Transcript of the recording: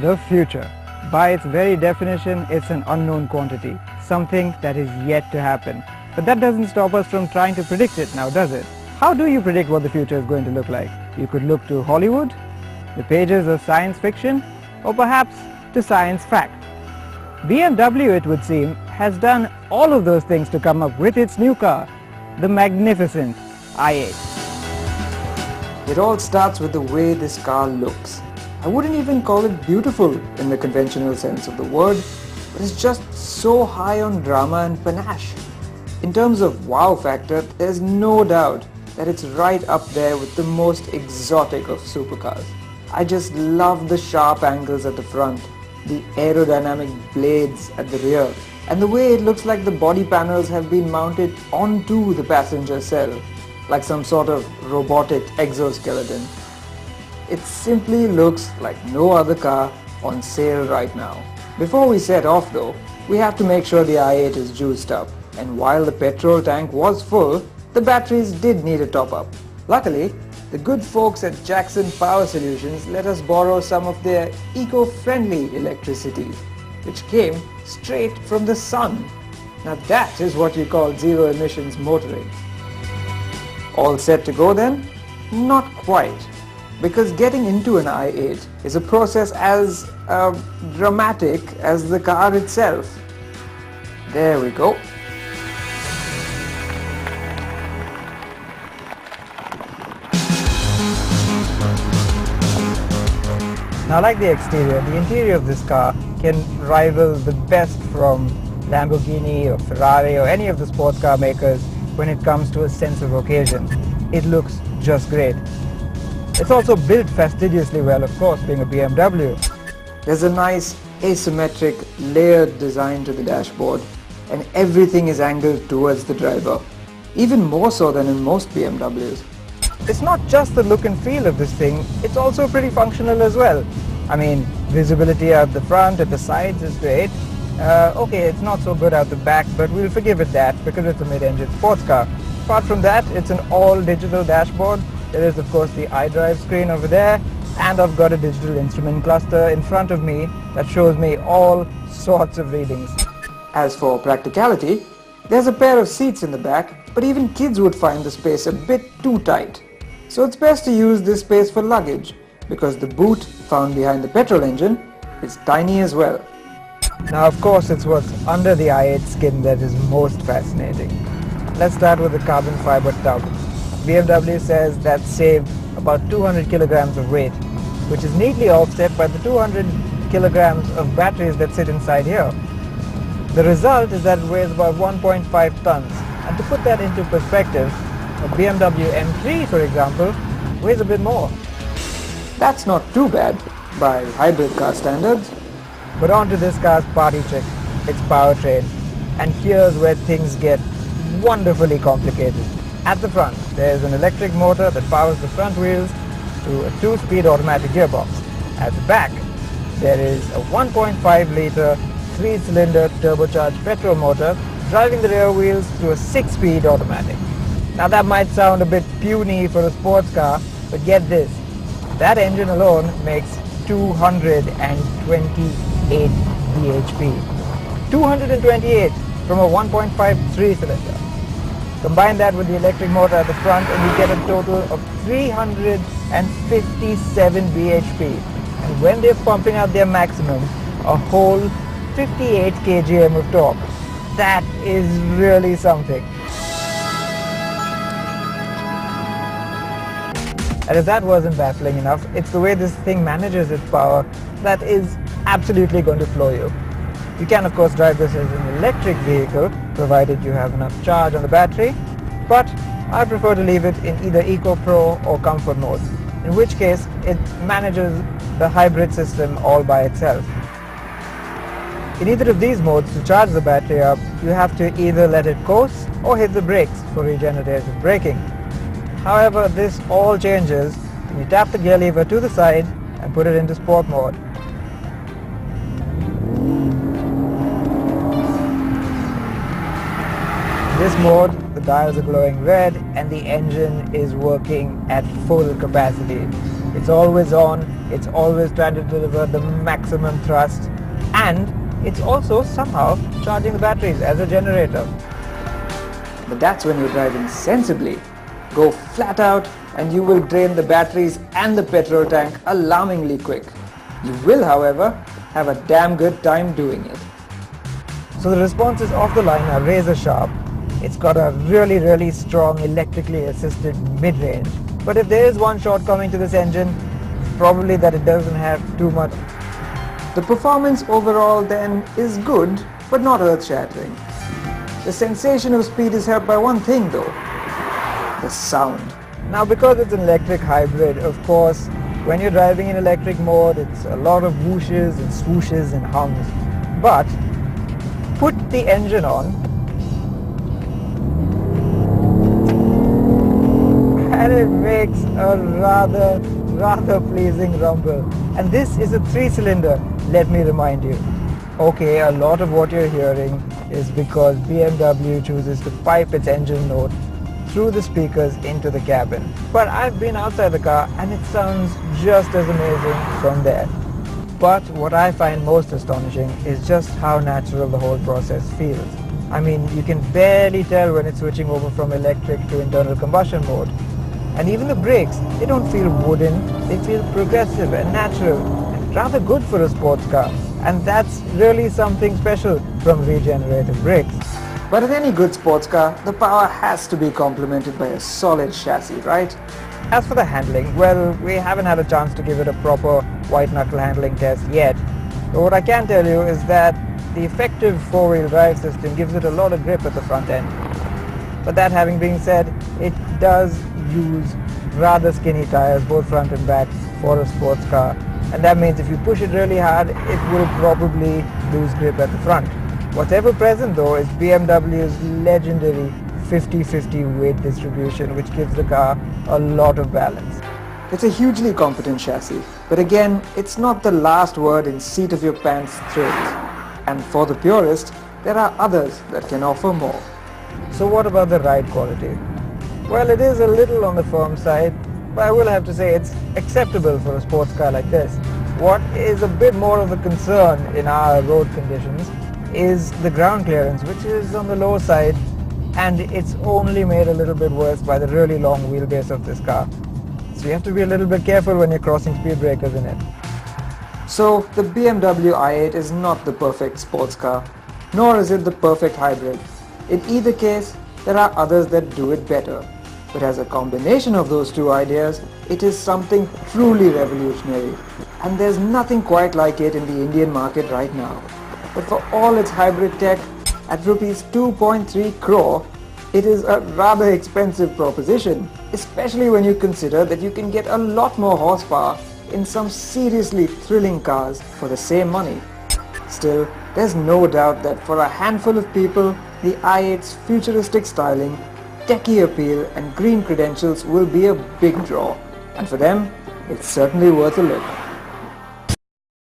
The future. By its very definition, it's an unknown quantity, something that is yet to happen. But that doesn't stop us from trying to predict it now, does it? How do you predict what the future is going to look like? You could look to Hollywood, the pages of science fiction, or perhaps to science fact. BMW, it would seem, has done all of those things to come up with its new car, the magnificent i8. It all starts with the way this car looks. I wouldn't even call it beautiful in the conventional sense of the word, but it's just so high on drama and panache. In terms of wow factor, there's no doubt that it's right up there with the most exotic of supercars. I just love the sharp angles at the front, the aerodynamic blades at the rear, and the way it looks like the body panels have been mounted onto the passenger cell, like some sort of robotic exoskeleton. It simply looks like no other car on sale right now. Before we set off though, we have to make sure the i8 is juiced up, and while the petrol tank was full, the batteries did need a top up. Luckily, the good folks at Jackson Power Solutions let us borrow some of their eco-friendly electricity, which came straight from the sun. Now that is what you call zero emissions motoring. All set to go then? Not quite, because getting into an i8 is a process as dramatic as the car itself. There we go. Now, like the exterior, the interior of this car can rival the best from Lamborghini or Ferrari or any of the sports car makers when it comes to a sense of occasion. It looks just great. It's also built fastidiously well, of course, being a BMW. There's a nice asymmetric layered design to the dashboard, and everything is angled towards the driver, even more so than in most BMWs. It's not just the look and feel of this thing, it's also pretty functional as well. I mean, visibility out the front, at the sides is great. Okay, it's not so good out the back, but we'll forgive it that because it's a mid-engine sports car. Apart from that, it's an all-digital dashboard. There is, of course, the iDrive screen over there, and I've got a digital instrument cluster in front of me that shows me all sorts of readings. As for practicality, there's a pair of seats in the back, but even kids would find the space a bit too tight. So it's best to use this space for luggage, because the boot found behind the petrol engine is tiny as well. Now, of course, it's what's under the i8 skin that is most fascinating. Let's start with the carbon fiber tub. BMW says that saved about 200 kilograms of weight, which is neatly offset by the 200 kilograms of batteries that sit inside here. The result is that it weighs about 1.5 tons. And to put that into perspective, a BMW M3, for example, weighs a bit more. That's not too bad by hybrid car standards. But on to this car's party trick, its powertrain. And here's where things get wonderfully complicated. At the front, there's an electric motor that powers the front wheels to a 2-speed automatic gearbox. At the back, there is a 1.5-litre 3-cylinder turbocharged petrol motor driving the rear wheels through a 6-speed automatic. Now that might sound a bit puny for a sports car, but get this. That engine alone makes 228 bhp. 228 from a 1.5 cylinder. Combine that with the electric motor at the front and you get a total of 357 bhp. And when they're pumping out their maximum, a whole 58 kgm of torque. That is really something. And if that wasn't baffling enough, it's the way this thing manages its power that is absolutely going to floor you. You can of course drive this as an electric vehicle, provided you have enough charge on the battery, but I prefer to leave it in either Eco Pro or Comfort mode, in which case it manages the hybrid system all by itself. In either of these modes, to charge the battery up, you have to either let it coast or hit the brakes for regenerative braking. However, this all changes when you tap the gear lever to the side and put it into sport mode. In this mode, the dials are glowing red and the engine is working at full capacity. It's always on, it's always trying to deliver the maximum thrust, and it's also somehow charging the batteries as a generator. But that's when you're driving sensibly. Go flat out and you will drain the batteries and the petrol tank alarmingly quick. You will, however, have a damn good time doing it. So the responses off the line are razor sharp. It's got a really strong electrically assisted mid-range. But if there is one shortcoming to this engine, it's probably that it doesn't have too much. The performance overall then is good, but not earth-shattering. The sensation of speed is helped by one thing though, the sound. Now because it's an electric hybrid, of course, when you're driving in electric mode, it's a lot of whooshes and swooshes and hums. But put the engine on, and it makes a rather pleasing rumble. And this is a 3-cylinder, let me remind you. Okay, a lot of what you're hearing is because BMW chooses to pipe its engine note through the speakers into the cabin. But I've been outside the car and it sounds just as amazing from there. But what I find most astonishing is just how natural the whole process feels. I mean, you can barely tell when it's switching over from electric to internal combustion mode. And even the brakes, they don't feel wooden, they feel progressive and natural, and rather good for a sports car. And that's really something special from regenerative brakes. But in any good sports car, the power has to be complemented by a solid chassis, right? As for the handling, well, we haven't had a chance to give it a proper white-knuckle handling test yet. But what I can tell you is that the effective four-wheel drive system gives it a lot of grip at the front end. But that having been said, it does use rather skinny tires, both front and back, for a sports car. And that means if you push it really hard, it will probably lose grip at the front. What's ever present though is BMW's legendary 50-50 weight distribution, which gives the car a lot of balance. It's a hugely competent chassis, but again, it's not the last word in seat of your pants thrills. And for the purist, there are others that can offer more. So what about the ride quality? Well, it is a little on the firm side, but I will have to say it's acceptable for a sports car like this. What is a bit more of a concern in our road conditions is the ground clearance, which is on the low side, and it's only made a little bit worse by the really long wheelbase of this car. So you have to be a little bit careful when you're crossing speed breakers in it. So the BMW i8 is not the perfect sports car, nor is it the perfect hybrid. In either case, there are others that do it better. But as a combination of those two ideas, it is something truly revolutionary. And there's nothing quite like it in the Indian market right now. But for all its hybrid tech, at rupees 2.3 crore, it is a rather expensive proposition, especially when you consider that you can get a lot more horsepower in some seriously thrilling cars for the same money. Still, there's no doubt that for a handful of people, the i8's futuristic styling, techie appeal and green credentials will be a big draw, and for them, it's certainly worth a look.